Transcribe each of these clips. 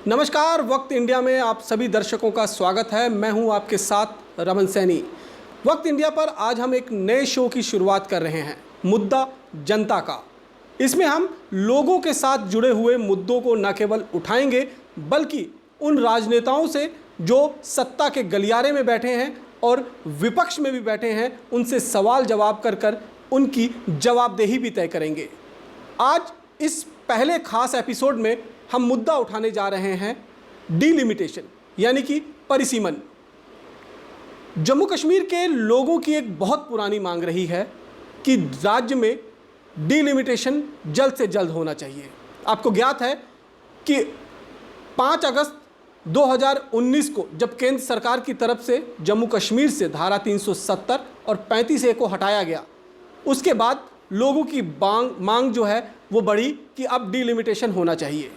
नमस्कार, वक्त इंडिया में आप सभी दर्शकों का स्वागत है। मैं हूं आपके साथ रमन सैनी। वक्त इंडिया पर आज हम एक नए शो की शुरुआत कर रहे हैं, मुद्दा जनता का। इसमें हम लोगों के साथ जुड़े हुए मुद्दों को न केवल उठाएंगे बल्कि उन राजनेताओं से जो सत्ता के गलियारे में बैठे हैं और विपक्ष में भी बैठे हैं, उनसे सवाल जवाब कर कर उनकी जवाबदेही भी तय करेंगे। आज इस पहले खास एपिसोड में हम मुद्दा उठाने जा रहे हैं डिलिमिटेशन, यानी कि परिसीमन। जम्मू कश्मीर के लोगों की एक बहुत पुरानी मांग रही है कि राज्य में डिलिमिटेशन जल्द से जल्द होना चाहिए। आपको ज्ञात है कि 5 अगस्त 2019 को जब केंद्र सरकार की तरफ से जम्मू कश्मीर से धारा 370 और 35A को हटाया गया, उसके बाद लोगों की मांग जो है वो बढ़ी कि अब डिलिमिटेशन होना चाहिए।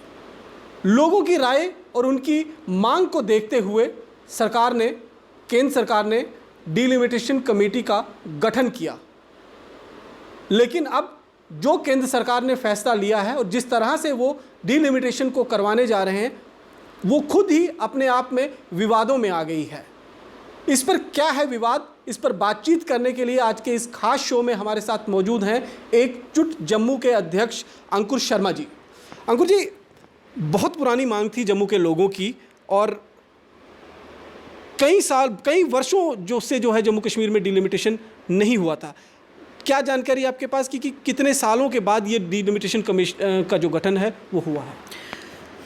लोगों की राय और उनकी मांग को देखते हुए केंद्र सरकार ने डिलिमिटेशन कमेटी का गठन किया। लेकिन अब जो केंद्र सरकार ने फैसला लिया है और जिस तरह से वो डिलिमिटेशन को करवाने जा रहे हैं, वो खुद ही अपने आप में विवादों में आ गई है। इस पर क्या है विवाद, इस पर बातचीत करने के लिए आज के इस खास शो में हमारे साथ मौजूद हैं एकजुट जम्मू के अध्यक्ष अंकुर शर्मा जी। अंकुर जी, बहुत पुरानी मांग थी जम्मू के लोगों की और कई वर्षों जो है जम्मू कश्मीर में डिलिमिटेशन नहीं हुआ था। क्या जानकारी आपके पास कि कितने सालों के बाद ये डिलिमिटेशन कमीशन का जो गठन है वो हुआ है?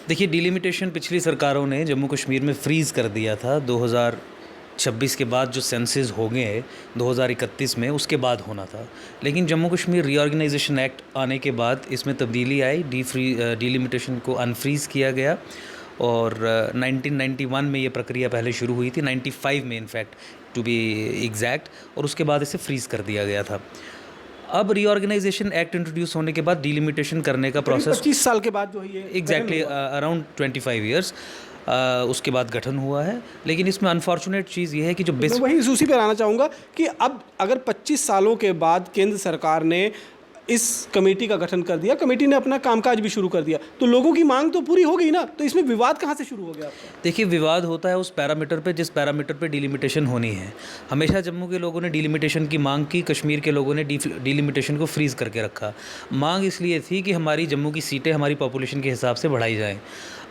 देखिए, डिलिमिटेशन पिछली सरकारों ने जम्मू कश्मीर में फ्रीज़ कर दिया था। 2026 के बाद जो सेंसेस हो गए हैं 2031 में, उसके बाद होना था। लेकिन जम्मू कश्मीर रीऑर्गेनाइजेशन एक्ट आने के बाद इसमें तब्दीली आई, डिलिमिटेशन को अनफ्रीज़ किया गया और 1991 में ये प्रक्रिया पहले शुरू हुई थी, 95 में इनफैक्ट टू बी एग्जैक्ट, और उसके बाद इसे फ्रीज़ कर दिया गया था। अब रीऑर्गेनाइजेशन एक्ट इंट्रोड्यूस होने के बाद डिलिमिटेशन करने का प्रोसेस 25 साल के बाद जो है ये एग्जैक्टली अराउंड 25 ईयर्स उसके बाद गठन हुआ है। लेकिन इसमें अनफॉर्चुनेट चीज़ ये है कि जो मैं वही उसी पर आना चाहूँगा कि अब अगर 25 सालों के बाद केंद्र सरकार ने इस कमेटी का गठन कर दिया, कमेटी ने अपना कामकाज भी शुरू कर दिया, तो लोगों की मांग तो पूरी हो गई ना, तो इसमें विवाद कहाँ से शुरू हो गया आपका? देखिए, विवाद होता है उस पैरामीटर पे जिस पैरामीटर पे डिलिमिटेशन होनी है। हमेशा जम्मू के लोगों ने डिलिमिटेशन की मांग की, कश्मीर के लोगों ने डिलिमिटेशन को फ्रीज़ करके रखा। मांग इसलिए थी कि हमारी जम्मू की सीटें हमारी पॉपुलेशन के हिसाब से बढ़ाई जाएँ।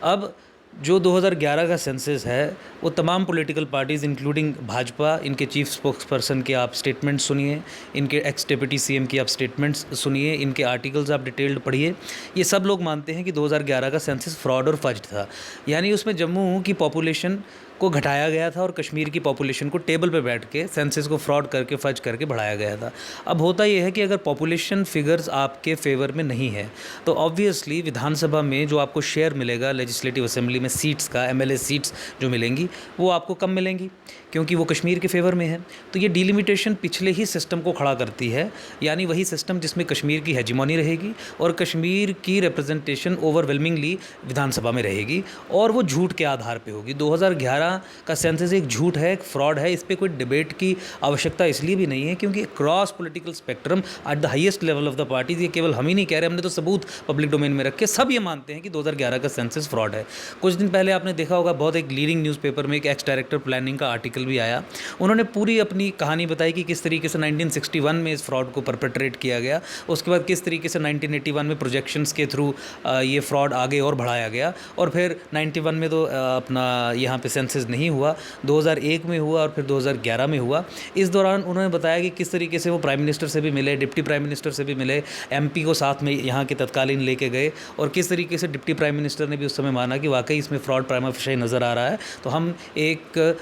अब जो 2011 का सेंसस है वो तमाम पॉलिटिकल पार्टीज़ इंक्लूडिंग भाजपा, इनके चीफ स्पोक्स पर्सन के आप स्टेटमेंट सुनिए, इनके एक्स डिप्टी सीएम की आप स्टेटमेंट्स सुनिए, इनके आर्टिकल्स आप डिटेल्ड पढ़िए। ये सब लोग मानते हैं कि 2011 का सेंसस फ्रॉड और फज्ड था। यानी उसमें जम्मू की पॉपुलेशन को घटाया गया था और कश्मीर की पॉपुलेशन को टेबल पे बैठ के सेंसस को फ्रॉड करके फज करके बढ़ाया गया था। अब होता यह है कि अगर पॉपुलेशन फिगर्स आपके फेवर में नहीं है तो ऑब्वियसली विधानसभा में जो आपको शेयर मिलेगा लेजिस्लेटिव असेंबली में सीट्स का, एमएलए सीट्स जो मिलेंगी वो आपको कम मिलेंगी क्योंकि वो कश्मीर के फेवर में है। तो ये डिलिमिटेशन पिछले ही सिस्टम को खड़ा करती है, यानी वही सिस्टम जिसमें कश्मीर की हेजिमोनी रहेगी और कश्मीर की रिप्रेजेंटेशन ओवरवेलमिंगली विधानसभा में रहेगी और वो झूठ के आधार पे होगी। 2011 का सेंसस एक झूठ है, एक फ्रॉड है। इस पर कोई डिबेट की आवश्यकता इसलिए भी नहीं है क्योंकि cross political spectrum at the highest level of the parties, ये केवल हम ही नहीं कह रहे, हमने तो सबूत पब्लिक डोमेन में रखे, सब ये मानते हैं कि 2011 का सेंसस फ्रॉड है। कुछ दिन पहले आपने देखा होगा बहुत एक लीडिंग न्यूज़पेपर में एक एक्स डायरेक्टर प्लानिंग का आर्टिकल भी आया। उन्होंने पूरी अपनी कहानी बताई कि किस तरीके से 1961 में इस फ्रॉड को परपेट्रेट किया गया, उसके बाद किस तरीके से 1981 में प्रोजेक्शंस के थ्रू ये फ्रॉड आगे और बढ़ाया गया और फिर 91 में तो अपना यहाँ पे सेंसस नहीं हुआ, 2001 में हुआ और फिर 2011 में हुआ। इस दौरान उन्होंने बताया कि किस तरीके से वो प्राइम मिनिस्टर से भी मिले, डिप्टी प्राइम मिनिस्टर से भी मिले, एमपी को साथ में यहाँ के तत्कालीन लेके गए और किस तरीके से डिप्टी प्राइम मिनिस्टर ने भी उस समय माना कि वाकई इसमें फ्रॉड प्राइमा फेशी नज़र आ रहा है, तो हम एक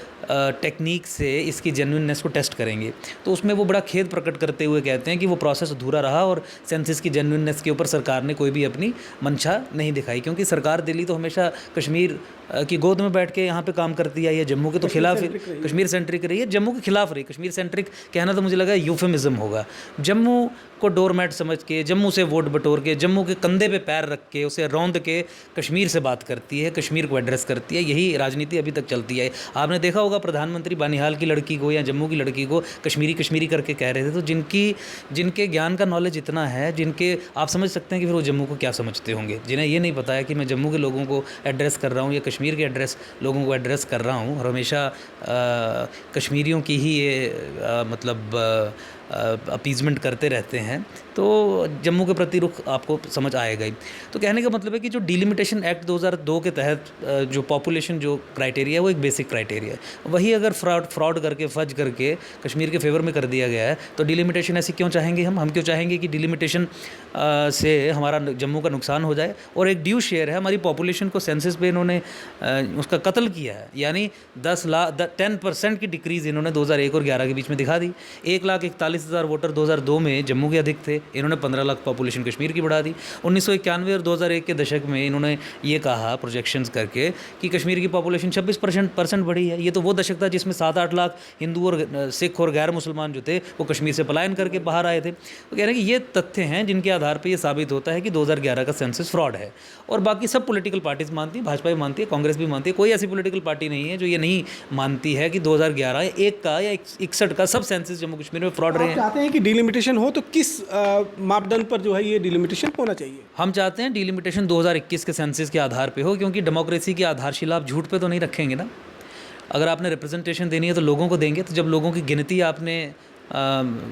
टेक्निक से इसकी जेन्युइननेस को टेस्ट करेंगे। तो उसमें वो बड़ा खेद प्रकट करते हुए कहते हैं कि वो प्रोसेस अधूरा रहा और सेंसस की जेन्युइननेस के ऊपर सरकार ने कोई भी अपनी मंशा नहीं दिखाई, क्योंकि सरकार दिल्ली तो हमेशा कश्मीर की गोद में बैठ के यहाँ पे काम करती आई है, जम्मू के तो खिलाफ कश्मीर सेंट्रिक रही है, जम्मू के खिलाफ रही। कश्मीर सेंट्रिक कहना तो मुझे लगा यूफेमिज्म होगा। जम्मू को डोरमैट समझ के, जम्मू से वोट बटोर के, जम्मू के कंधे पे पैर रख के, उसे रौंद के कश्मीर से बात करती है, कश्मीर को एड्रेस करती है। यही राजनीति अभी तक चलती है। आपने देखा होगा प्रधानमंत्री बानिहाल की लड़की को या जम्मू की लड़की को कश्मीरी कश्मीरी करके कह रहे थे। तो जिनके ज्ञान का नॉलेज इतना है, जिनके आप समझ सकते हैं कि फिर वो जम्मू को क्या समझते होंगे, जिन्हें ये नहीं पता है कि मैं जम्मू के लोगों को एड्रेस कर रहा हूँ या कश्मीर के लोगों को एड्रेस कर रहा हूँ। और हमेशा कश्मीरियों की ही ये मतलब अपीजमेंट करते रहते हैं। तो जम्मू के प्रति रुख आपको समझ आएगा ही। तो कहने का मतलब है कि जो डिलिमिटेशन एक्ट 2002 के तहत जो पॉपुलेशन जो क्राइटेरिया है वो एक बेसिक क्राइटेरिया है। वही अगर फ्रॉड करके फज करके कश्मीर के फेवर में कर दिया गया है तो डिलिमिटेशन ऐसी क्यों चाहेंगे हम क्यों चाहेंगे कि डिलिमिटेशन से हमारा जम्मू का नुकसान हो जाए। और एक ड्यू शेयर है हमारी पॉपुलेशन को सेंसस पे इन्होंने उसका कत्ल किया है। यानी 10% की डिक्रीज़ इन्होंने 2001 और 11 के बीच में दिखा दी। 1,41,000 वोटर 2002 में जम्मू के अधिक थे, इन्होंने 15 लाख पॉपुलेशन कश्मीर की बढ़ा दी। 1991 और 2001 के दशक में इन्होंने ये कहा प्रोजेक्शंस करके कि कश्मीर की पॉपुलेशन 26% बढ़ी है। ये तो वो दशक था जिसमें 7-8 लाख हिंदू और सिख और गैर मुसलमान जो थे वो कश्मीर से पलायन करके बाहर आए थे। तो कह रहे हैं कि ये तथ्य हैं जिनके आधार पर ये साबित होता है कि 2011 का सेंसस फ्रॉड है। और बाकी सब पॉलिटिकल पार्टीज मानती है, भाजपा भी मानती है, कांग्रेस भी मानती है। कोई ऐसी पॉलिटिकल पार्टी नहीं है जो ये नहीं मानती है कि 2011 एक का या 61 का सब सेंसस जम्मू कश्मीर में फ्रॉड रहे हैं। चाहते हैं कि डिलिमिटेशन हो तो किस मापदंड पर जो है ये डिलिमिटेशन होना चाहिए? हम चाहते हैं डिलिमिटेशन 2021 के सेंसस के आधार पे हो, क्योंकि डेमोक्रेसी की आधारशिला आप झूठ पे तो नहीं रखेंगे ना। अगर आपने रिप्रेजेंटेशन देनी है तो लोगों को देंगे। तो जब लोगों की गिनती आपने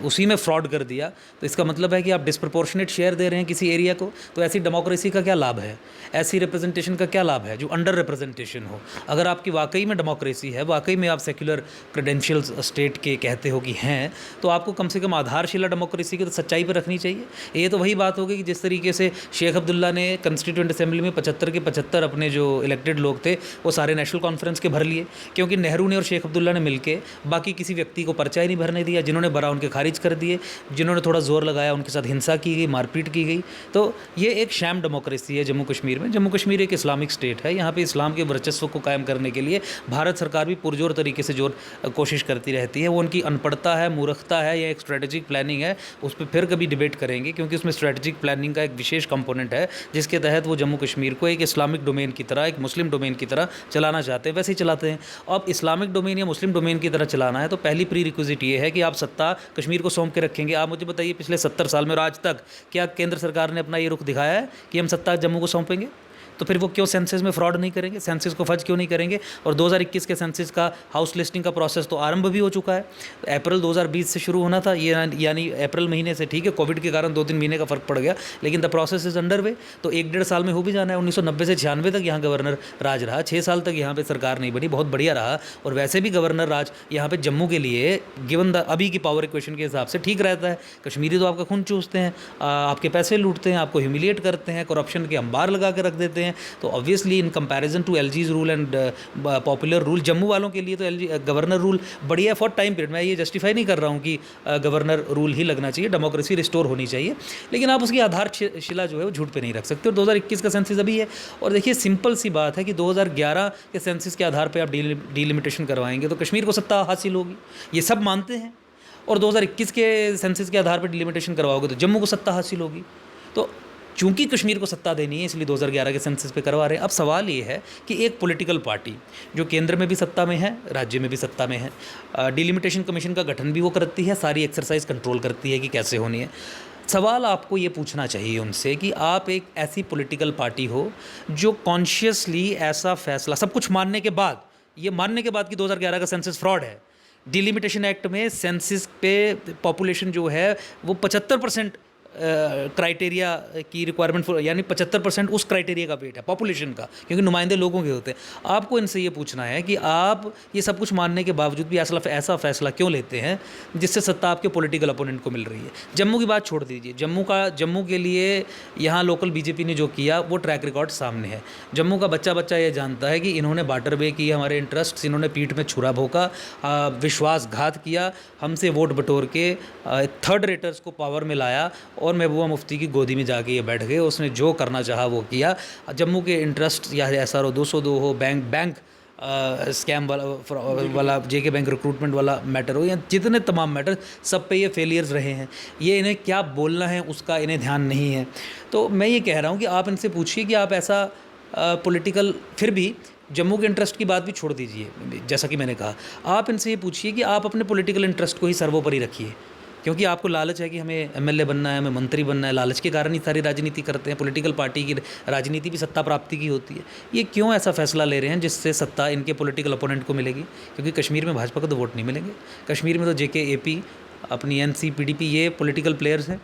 उसी में फ्रॉड कर दिया तो इसका मतलब है कि आप डिस्प्रपोर्शनेट शेयर दे रहे हैं किसी एरिया को। तो ऐसी डेमोक्रेसी का क्या लाभ है, ऐसी रिप्रेजेंटेशन का क्या लाभ है जो अंडर रिप्रेजेंटेशन हो। अगर आपकी वाकई में डेमोक्रेसी है, वाकई में आप सेक्युलर क्रेडेंशियल्स स्टेट के कहते हो कि हैं, तो आपको कम से कम आधारशिला डेमोक्रेसी की तो सच्चाई पर रखनी चाहिए। ये तो वही बात होगी कि जिस तरीके से शेख अब्दुल्ला ने कॉन्स्टिट्यूएंट असेंबली में 75 के 75 अपने जो इलेक्टेड लोग थे वो सारे नेशनल कॉन्फ्रेंस के भर लिए, क्योंकि नेहरू ने और शेख अब्दुल्ला ने मिलकर बाकी किसी व्यक्ति को पर्चा ही नहीं भरने दिया। जिन्होंने भरा उनके खारिज कर दिए, जिन्होंने थोड़ा जोर लगाया उनके साथ हिंसा की गई, मारपीट की गई। तो ये एक शैम डेमोक्रेसी है जम्मू कश्मीर में। जम्मू कश्मीर एक इस्लामिक स्टेट है। यहाँ पे इस्लाम के वर्चस्व को कायम करने के लिए भारत सरकार भी पुरजोर तरीके से कोशिश करती रहती है। वो उनकी अनपढ़ता है, मूर्खता है या एक स्ट्रेटेजिक प्लानिंग है, उस पर फिर कभी डिबेट करेंगे, क्योंकि उसमें स्ट्रेटेजिक प्लानिंग का एक विशेष कंपोनेंट है जिसके तहत वो जम्मू कश्मीर को एक इस्लामिक डोमेन की तरह, एक मुस्लिम डोमेन की तरह चलाना चाहते हैं। वैसे ही चलाते हैं। अब इस्लामिक डोमेन या मुस्लिम डोमेन की तरह चलाना है तो पहली प्री रिक्विजिट ये है कि आप सत्ता कश्मीर को सौंप के रखेंगे। आप मुझे बताइए पिछले 70 साल में और आज तक क्या केंद्र सरकार ने अपना ये रुख दिखाया है कि हम सत्ता जम्मू को सौंपेंगे? तो फिर वो क्यों सेंसस में फ्रॉड नहीं करेंगे, सेंसस को फर्ज क्यों नहीं करेंगे? और 2021 के सेंसस का हाउस लिस्टिंग का प्रोसेस तो आरंभ भी हो चुका है। अप्रैल 2020 से शुरू होना था ये, यानी अप्रैल महीने से। ठीक है, कोविड के कारण 2-3 महीने का फ़र्क पड़ गया, लेकिन the process is under way. तो 1-1.5 साल में हो भी जाना है। 1990 से 96 तक यहाँ गवर्नर राज रहा, 6 साल तक यहाँ पर सरकार नहीं बनी, बहुत बढ़िया रहा। और वैसे भी गवर्नर राज यहाँ पर जम्मू के लिए गिवन द अभी की पावर इक्वेशन के हिसाब से ठीक रहता है। कश्मीरी तो आपका खून चूसते हैं, आपके पैसे लूटते हैं, आपको ह्यूमिलिएट करते हैं, करप्शन के अंबार लगा के रख देते हैं। तो obviously in comparison to LG's rule and popular rule, Jammu वालों के लिए तो गवर्नर रूल बढ़िया फॉर टाइम पीरियड। मैं ये जस्टिफाई नहीं कर रहा हूँ कि गवर्नर रूल ही लगना चाहिए, डेमोक्रेसी रिस्टोर होनी चाहिए, लेकिन आप उसकी आधारशिला जो है वो झूठ पे नहीं रख सकते। और 2021 का सेंसस अभी है। और देखिए सिंपल सी बात है कि 2011 के सेंसस के आधार पर आप डिलिमिटेशन करवाएंगे तो कश्मीर को सत्ता हासिल होगी, ये सब मानते हैं। और 2021 के सेंसस के आधार पर डिलिमिटेशन करवाओगे तो जम्मू को सत्ता हासिल होगी। तो चूंकि कश्मीर को सत्ता देनी है इसलिए 2011 के सेंसस पे करवा रहे हैं। अब सवाल ये है कि एक पॉलिटिकल पार्टी जो केंद्र में भी सत्ता में है, राज्य में भी सत्ता में है, डिलिमिटेशन कमीशन का गठन भी वो करती है, सारी एक्सरसाइज कंट्रोल करती है कि कैसे होनी है। सवाल आपको ये पूछना चाहिए उनसे कि आप एक ऐसी पॉलिटिकल पार्टी हो जो कॉन्शियसली ऐसा फैसला, सब कुछ मानने के बाद, ये मानने के बाद कि 2011 का सेंसस फ्रॉड है, डिलिमिटेशन एक्ट में सेंसस पे पॉपुलेशन जो है वो 75% क्राइटेरिया की रिक्वायरमेंट, यानी 75% उस क्राइटेरिया का वेट है पॉपुलेशन का, क्योंकि नुमाइंदे लोगों के होते हैं। आपको इनसे ये पूछना है कि आप ये सब कुछ मानने के बावजूद भी ऐसा फैसला क्यों लेते हैं जिससे सत्ता आपके पॉलिटिकल अपोनेंट को मिल रही है। जम्मू की बात छोड़ दीजिए, जम्मू के लिए यहाँ लोकल बीजेपी ने जो किया वो ट्रैक रिकॉर्ड सामने है। जम्मू का बच्चा ये जानता है कि इन्होंने बार्टर वे किए हमारे इंटरेस्ट, इन्होंने पीठ में छुरा भोंका, विश्वासघात किया, हमसे वोट बटोर के थर्ड रेटर्स को पावर में लाया और महबूबा मुफ्ती की गोदी में जाके ये बैठ गए। उसने जो करना चाहा वो किया। जम्मू के इंटरेस्ट या SRO 202 हो, बैंक स्कैम वाला जेके बैंक रिक्रूटमेंट वाला मैटर हो या जितने तमाम मैटर, सब पे ये फेलियर्स रहे हैं। ये इन्हें क्या बोलना है उसका इन्हें ध्यान नहीं है। तो मैं ये कह रहा हूँ कि आप इनसे पूछिए कि आप ऐसा पॉलिटिकल, फिर भी जम्मू के इंटरेस्ट की बात भी छोड़ दीजिए, जैसा कि मैंने कहा, आप इनसे ये पूछिए कि आप अपने पॉलिटिकल इंटरेस्ट को ही सर्वोपरि रखिए, क्योंकि आपको लालच है कि हमें एमएलए बनना है, हमें मंत्री बनना है। लालच के कारण ही सारी राजनीति करते हैं। पॉलिटिकल पार्टी की राजनीति भी सत्ता प्राप्ति की होती है। ये क्यों ऐसा फैसला ले रहे हैं जिससे सत्ता इनके पॉलिटिकल अपोनेंट को मिलेगी? क्योंकि कश्मीर में भाजपा को तो वोट नहीं मिलेंगे। कश्मीर में तो जेके, एपी, अपनी एनसी, पीडीपी, ये पॉलिटिकल प्लेयर्स हैं।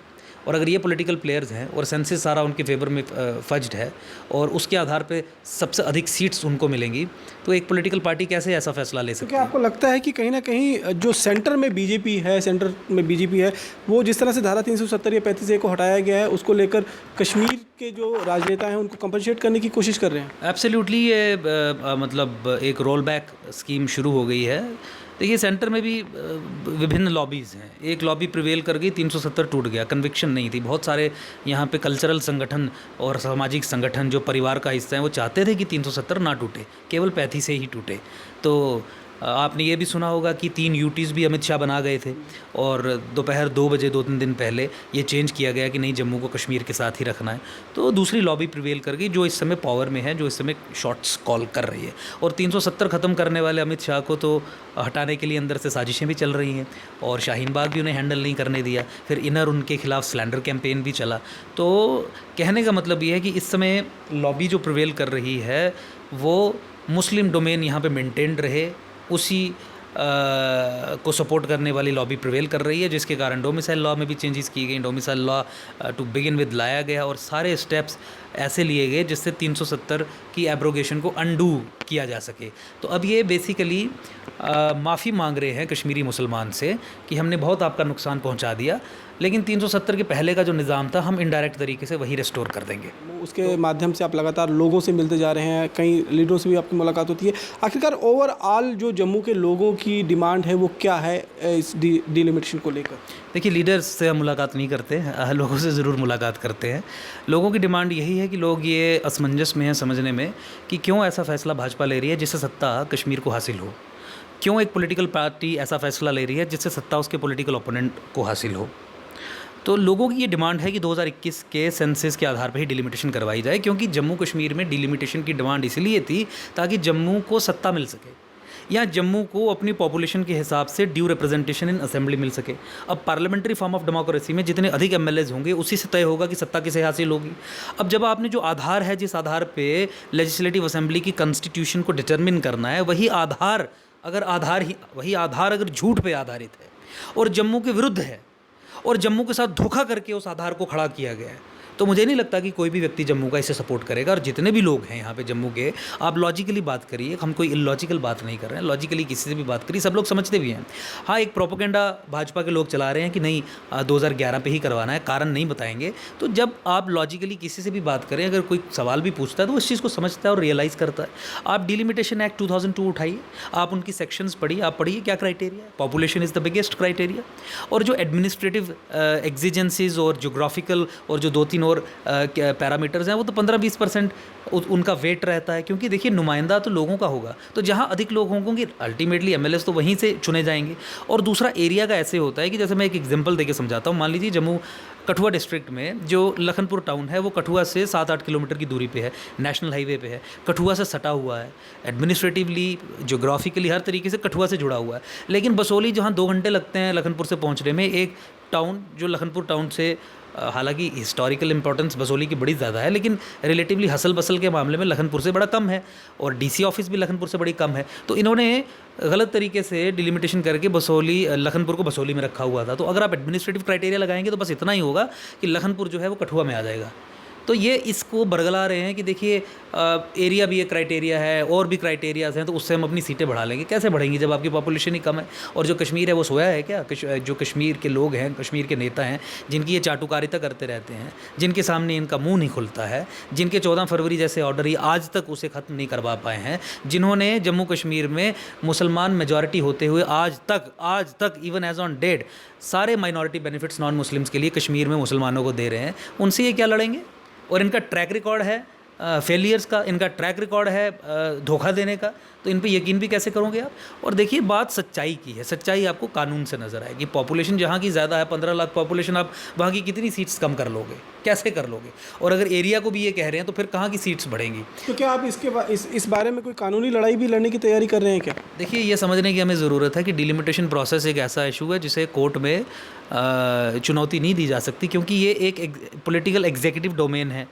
और अगर ये पॉलिटिकल प्लेयर्स हैं और सेंसस सारा उनके फेवर में फज्ड है और उसके आधार पे सबसे अधिक सीट्स उनको मिलेंगी, तो एक पॉलिटिकल पार्टी कैसे ऐसा फैसला ले सकती क्या आपको लगता है कि कहीं ना कहीं जो सेंटर में बीजेपी है, वो जिस तरह से धारा 370 या 35A को हटाया गया है, उसको लेकर कश्मीर के जो राजनेता हैं उनको कंपनसेट करने की कोशिश कर रहे हैं? एब्सोल्युटली ये मतलब एक रोल बैक स्कीम शुरू हो गई है। देखिए, सेंटर में भी विभिन्न लॉबीज़ हैं। एक लॉबी प्रिवेल कर गई, 370 टूट गया, कन्विक्शन नहीं थी। बहुत सारे यहाँ पे कल्चरल संगठन और सामाजिक संगठन जो परिवार का हिस्सा है वो चाहते थे कि 370 ना टूटे, केवल 35 से ही टूटे। तो आपने ये भी सुना होगा कि 3 यूटीज़ भी अमित शाह बना गए थे और दोपहर 2 बजे 2-3 दिन पहले ये चेंज किया गया कि नहीं, जम्मू को कश्मीर के साथ ही रखना है। तो दूसरी लॉबी प्रिवेल कर गई जो इस समय पावर में है, जो इस समय शॉट्स कॉल कर रही है। और 370 ख़त्म करने वाले अमित शाह को तो हटाने के लिए अंदर से साजिशें भी चल रही हैं और शाहीन बाग भी उन्हें हैंडल नहीं करने दिया। फिर इनर उनके खिलाफ स्लैंडर कैंपेन भी चला। तो कहने का मतलब ये है कि इस समय लॉबी जो प्रिवेल कर रही है वो मुस्लिम डोमेन यहाँ पे मेंटेन्ड रहे, उसी को सपोर्ट करने वाली लॉबी प्रिवेल कर रही है, जिसके कारण डोमिसाइल लॉ में भी चेंजेस की गई। Domicile law to begin with लाया गया और सारे स्टेप्स ऐसे लिए गए जिससे 370 की एब्रोगेशन को अनडू किया जा सके। तो अब ये बेसिकली माफ़ी मांग रहे हैं कश्मीरी मुसलमान से कि हमने बहुत आपका नुकसान पहुंचा दिया, लेकिन 370 के पहले का जो निज़ाम था हम इनडायरेक्ट तरीके से वही रिस्टोर कर देंगे। उसके माध्यम से आप लगातार लोगों से मिलते जा रहे हैं, कई लीडरों से भी आपकी मुलाकात होती है। आखिरकार ओवरऑल जो जम्मू के लोगों की डिमांड है वो क्या है इस डिलिमिटेशन को लेकर? देखिए, लीडर्स से हम मुलाकात नहीं करते, लोगों से ज़रूर मुलाकात करते हैं। लोगों की डिमांड यही है कि लोग ये असमंजस में हैं समझने में कि क्यों ऐसा फ़ैसला भाजपा ले रही है जिससे सत्ता कश्मीर को हासिल हो, क्यों एक पॉलिटिकल पार्टी ऐसा फ़ैसला ले रही है जिससे सत्ता उसके पॉलिटिकल ओपोनेंट को हासिल हो। तो लोगों की ये डिमांड है कि 2021 के सेंसस के आधार पर ही डिलिमिटेशन करवाई जाए, क्योंकि जम्मू कश्मीर में डिलिमिटेशन की डिमांड इसलिए थी ताकि जम्मू को सत्ता मिल सके या जम्मू को अपनी पॉपुलेशन के हिसाब से ड्यू रिप्रेजेंटेशन इन असेंबली मिल सके। अब पार्लियामेंट्री फॉर्म ऑफ डेमोक्रेसी में जितने अधिक एमएलएज होंगे उसी से तय होगा कि सत्ता किसे हासिल होगी। अब जब आपने जो आधार है, जिस आधार पे लेजिस्लेटिव असेंबली की कॉन्स्टिट्यूशन को डिटरमिन करना है, वही आधार अगर झूठ पे आधारित है और जम्मू के विरुद्ध है और जम्मू के साथ धोखा करके उस आधार को खड़ा किया गया है, तो मुझे नहीं लगता कि कोई भी व्यक्ति जम्मू का इसे सपोर्ट करेगा। और जितने भी लोग हैं यहाँ पे जम्मू के, आप लॉजिकली बात करिए, हम कोई इलॉजिकल बात नहीं कर रहे हैं, लॉजिकली किसी से भी बात करिए, सब लोग समझते भी हैं। हाँ, एक प्रोपेगेंडा भाजपा के लोग चला रहे हैं कि नहीं 2011 पे ही करवाना है, कारण नहीं बताएंगे। तो जब आप लॉजिकली किसी से भी बात करें, अगर कोई सवाल भी पूछता है तो उस चीज़ को समझता है और रियलाइज़ करता है। आप डिलिमिटेशन एक्ट 2002 उठाइए, आप उनकी सेक्शंस पढ़िए, आप पढ़िए क्या क्राइटेरिया है। Population is the biggest criteria, और जो एडमिनिस्ट्रेटिव एग्जिजेंसीज और जोग्राफिकल और जो 2-3 और पैरामीटर्स हैं वो तो 15-20% उनका वेट रहता है, क्योंकि देखिए नुमाइंदा तो लोगों का होगा, तो जहाँ अधिक लोग होंगे अल्टीमेटली एमएलएस तो वहीं से चुने जाएंगे। और दूसरा एरिया का ऐसे होता है कि जैसे मैं एक एग्जांपल देके समझाता हूँ। मान लीजिए जम्मू कठुआ डिस्ट्रिक्ट में जो लखनपुर टाउन है वो कठुआ से 7-8 किलोमीटर की दूरी पे है, नेशनल हाईवे पे है, कठुआ से सटा हुआ है, एडमिनिस्ट्रेटिवली जोग्राफिकली हर तरीके से कठुआ से जुड़ा हुआ है। लेकिन बसोली जहाँ 2 घंटे लगते हैं लखनपुर से पहुँचने में, एक टाउन जो लखनपुर टाउन से, हालांकि हिस्टोरिकल इंपॉर्टेंस बसोली की बड़ी ज़्यादा है, लेकिन रिलेटिवली हसल बसल के मामले में लखनपुर से बड़ा कम है, और डीसी ऑफिस भी लखनपुर से बड़ी कम है। तो इन्होंने गलत तरीके से डिलिमिटेशन करके लखनपुर को बसोली में रखा हुआ था। तो अगर आप एडमिनिस्ट्रेटिव क्राइटेरिया लगाएंगे तो बस इतना ही होगा कि लखनपुर जो है वो कठुआ में आ जाएगा। तो ये इसको बरगला रहे हैं कि देखिए एरिया भी एक क्राइटेरिया है, और भी क्राइटेरियाज़ हैं, तो उससे हम अपनी सीटें बढ़ा लेंगे। कैसे बढ़ेंगी जब आपकी पॉपुलेशन ही कम है? और जो कश्मीर है वो सोया है क्या? जो कश्मीर के लोग हैं, कश्मीर के नेता हैं, जिनकी ये चाटुकारिता करते रहते हैं, जिनके सामने इनका मुंह नहीं खुलता है, जिनके 14 फरवरी जैसे ऑर्डर ही आज तक उसे ख़त्म नहीं करवा पाए हैं, जिन्होंने जम्मू कश्मीर में मुसलमान मेजॉरिटी होते हुए आज तक इवन एज ऑन डेट सारे माइनॉरिटी बेनिफिट्स नॉन मुस्लिम्स के लिए कश्मीर में मुसलमानों को दे रहे हैं, उनसे ये क्या लड़ेंगे? और इनका ट्रैक रिकॉर्ड है फेलियर्स का, इनका ट्रैक रिकॉर्ड है धोखा देने का, तो इन पे यकीन भी कैसे करोगे आप? और देखिए बात सच्चाई की है, सच्चाई आपको कानून से नज़र आएगी। पॉपुलेशन जहाँ की ज़्यादा है, 15 लाख पॉपुलेशन, आप वहाँ की कितनी सीट्स कम कर लोगे? कैसे कर लोगे? और अगर एरिया को भी ये कह रहे हैं तो फिर कहाँ की सीट्स बढ़ेंगी? तो क्या आप इस बारे में कोई कानूनी लड़ाई भी लड़ने की तैयारी कर रहे हैं क्या? देखिए ये समझने की हमें ज़रूरत है कि डिलिमिटेशन प्रोसेस एक ऐसा इशू है जिसे कोर्ट में चुनौती नहीं दी जा सकती, क्योंकि ये एक पॉलिटिकल एग्जीक्यूटिव डोमेन है।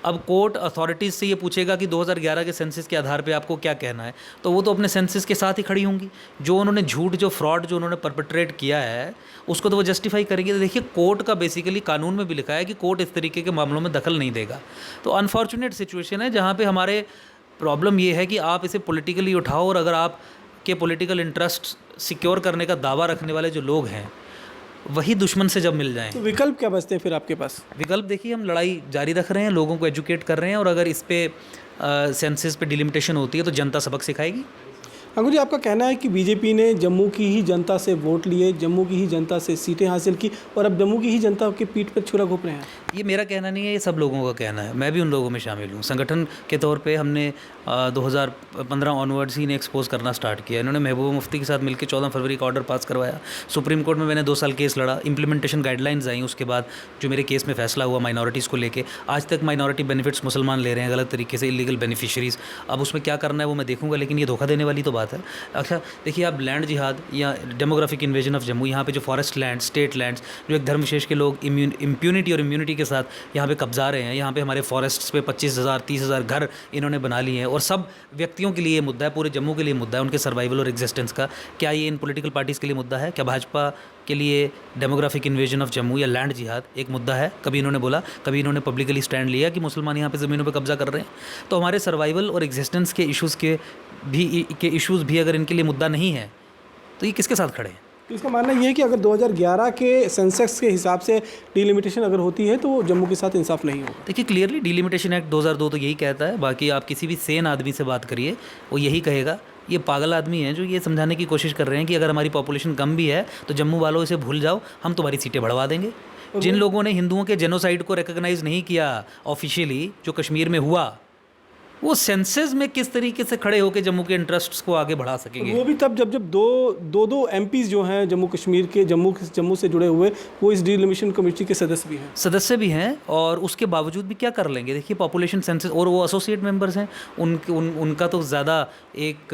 अब कोर्ट अथॉरिटीज़ से ये पूछेगा कि 2011 के सेंसस के आधार पे आपको क्या कहना है, तो वो तो अपने सेंसस के साथ ही खड़ी होंगी। जो उन्होंने झूठ, जो फ्रॉड जो उन्होंने परपेट्रेट किया है उसको तो वो जस्टिफाई करेंगे। तो देखिए कोर्ट का बेसिकली कानून में भी लिखा है कि कोर्ट इस तरीके के मामलों में दखल नहीं देगा। तो अनफॉर्चुनेट सिचुएशन है जहाँ पे हमारे प्रॉब्लम ये है कि आप इसे पॉलिटिकली उठाओ, और अगर आप के पॉलिटिकल इंटरेस्ट सिक्योर करने का दावा रखने वाले जो लोग हैं वही दुश्मन से जब मिल जाएं, तो विकल्प क्या बचते हैं फिर आपके पास? विकल्प देखिए हम लड़ाई जारी रख रहे हैं, लोगों को एजुकेट कर रहे हैं, और अगर इस पे सेंसस पे डिलिमिटेशन होती है तो जनता सबक सिखाएगी। अंकुर जी, आपका कहना है कि बीजेपी ने जम्मू की ही जनता से वोट लिए, जम्मू की ही जनता से सीटें हासिल की, और अब जम्मू की ही जनता की पीठ पर छुरा घोंप रहे हैं। ये मेरा कहना नहीं है, ये सब लोगों का कहना है। मैं भी उन लोगों में शामिल हूँ। संगठन के तौर पे हमने 2015 ऑनवर्ड्स ही ने एक्सपोज करना स्टार्ट किया। इन्होंने महबूबा मुफ्ती के साथ मिलकर 14 फरवरी का ऑर्डर पास करवाया। सुप्रीम कोर्ट में मैंने 2 साल केस लड़ा, इंप्लीमेंटेशन गाइडलाइंस आई, उसके बाद जो मेरे केस में फैसला हुआ माइनॉरिटीज़ को लेके, आज तक माइनॉरिटी बेनिफिट्स मुसलमान ले रहे हैं गलत तरीके से, इलीगल बेनिफिशरीज़। अब उसमें क्या करना है वो मैं देखूंगा, लेकिन ये धोखा देने वाली तो बात है। अच्छा देखिए, आप लैंड जिहाद या डेमोग्राफिक इन्वेजन ऑफ जम्मू, यहाँ पे जो फॉरेस्ट लैंड, स्टेट लैंड्स, जो एक धर्म विशेष के लोग इम्प्यूनिटी और इम्यूनिटी के साथ यहाँ पे कब्जा रहे हैं, यहाँ पे हमारे फॉरेस्ट्स पे 25,000 30,000 घर इन्होंने बना लिए हैं, और सब व्यक्तियों के लिए ये मुद्दा है, पूरे जम्मू के लिए मुद्दा है, उनके सर्वाइवल और एग्जिस्टेंस का। क्या ये इन पॉलिटिकल पार्टीज़ के लिए मुद्दा है? क्या भाजपा के लिए डेमोग्राफिक इन्वेजन ऑफ जम्मू या लैंड जिहाद एक मुद्दा है? कभी इन्होंने बोला, कभी इन्होंने पब्लिकली स्टैंड लिया कि मुसलमान यहाँ पे ज़मीनों पे कब्जा कर रहे हैं? तो हमारे सर्वाइवल और एग्जिस्टेंस के इश्यूज़ भी अगर इनके लिए मुद्दा नहीं है तो ये किसके साथ खड़े हैं? तो इसका मानना ये है कि अगर 2011 के सेंसेक्स के हिसाब से डिलिमिटेशन अगर होती है तो जम्मू के साथ इंसाफ नहीं होगा। देखिए क्लियरली डिलिमिटेशन एक्ट 2002 तो यही कहता है। बाकी आप किसी भी सेन आदमी से बात करिए, वो यही कहेगा। ये पागल आदमी हैं जो ये समझाने की कोशिश कर रहे हैं कि अगर हमारी पॉपुलेशन कम भी है तो जम्मू वालों इसे भूल जाओ, हम तुम्हारी सीटें बढ़वा देंगे। जिन लोगों ने हिंदुओं के जेनोसाइड को रिकॉग्नाइज नहीं किया ऑफिशियली, जो कश्मीर में हुआ, वो सेंसस में किस तरीके से खड़े होकर जम्मू के इंटरेस्ट्स को आगे बढ़ा सकेंगे? वो भी तब जब दो एमपीज जो हैं जम्मू कश्मीर के, जम्मू से जुड़े हुए, वो इस डिलिमिटेशन कमेटी के सदस्य भी हैं, और उसके बावजूद भी क्या कर लेंगे? देखिए पॉपुलेशन सेंसस, और वो एसोसिएट मेंबर्स हैं, उनका तो ज़्यादा एक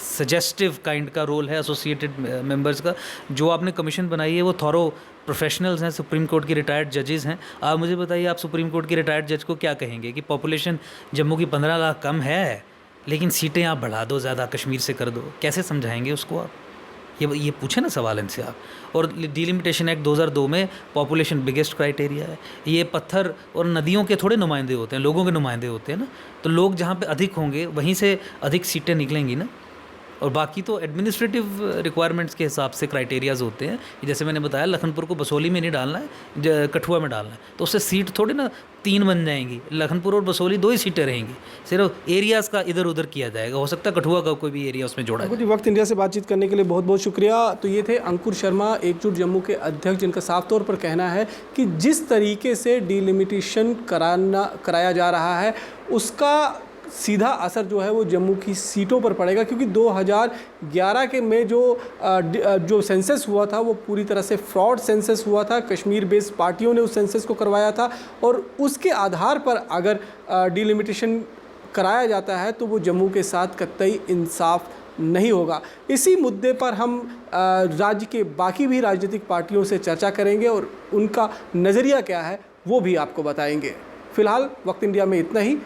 सजेस्टिव काइंड का रोल है एसोसिएटेड मेंबर्स का। जो आपने कमीशन बनाई है वो थॉरो प्रोफेशनल्स हैं, सुप्रीम कोर्ट की रिटायर्ड जजेस हैं। आप मुझे बताइए, आप सुप्रीम कोर्ट की रिटायर्ड जज को क्या कहेंगे कि पॉपुलेशन जम्मू की 15 लाख कम है, लेकिन सीटें आप बढ़ा दो, ज़्यादा कश्मीर से कर दो? कैसे समझाएंगे उसको आप? ये पूछे ना सवाल इनसे आप। और डिलिमिटेशन एक्ट 2002 में पॉपुलेशन बिगेस्ट क्राइटेरिया है। ये पत्थर और नदियों के थोड़े नुमाइंदे होते हैं, लोगों के नुमाइंदे होते हैं ना। तो लोग जहाँ पे अधिक होंगे वहीं से अधिक सीटें निकलेंगी ना। और बाकी तो एडमिनिस्ट्रेटिव रिक्वायरमेंट्स के हिसाब से क्राइटेरियाज होते हैं। जैसे मैंने बताया, लखनपुर को बसोली में नहीं डालना है, कठुआ में डालना है, तो उससे सीट थोड़ी ना 3 बन जाएंगी। लखनपुर और बसोली 2 ही सीटें रहेंगी, सिर्फ एरियाज़ का इधर उधर किया जाएगा। हो सकता है कठुआ का कोई भी एरिया उसमें जोड़ा जाए। वक्त इंडिया से बातचीत करने के लिए बहुत बहुत शुक्रिया। तो ये थे अंकुर शर्मा, एकजुट जम्मू के अध्यक्ष, जिनका साफ तौर पर कहना है कि जिस तरीके से डिलिमिटेशन कराया जा रहा है उसका सीधा असर जो है वो जम्मू की सीटों पर पड़ेगा, क्योंकि 2011 के में जो सेंसस हुआ था वो पूरी तरह से फ्रॉड सेंसस हुआ था। कश्मीर बेस्ड पार्टियों ने उस सेंसस को करवाया था, और उसके आधार पर अगर डिलिमिटेशन कराया जाता है तो वो जम्मू के साथ कतई इंसाफ नहीं होगा। इसी मुद्दे पर हम राज्य के बाकी भी राजनीतिक पार्टियों से चर्चा करेंगे और उनका नज़रिया क्या है वो भी आपको बताएंगे। फिलहाल वक्त इंडिया में इतना ही।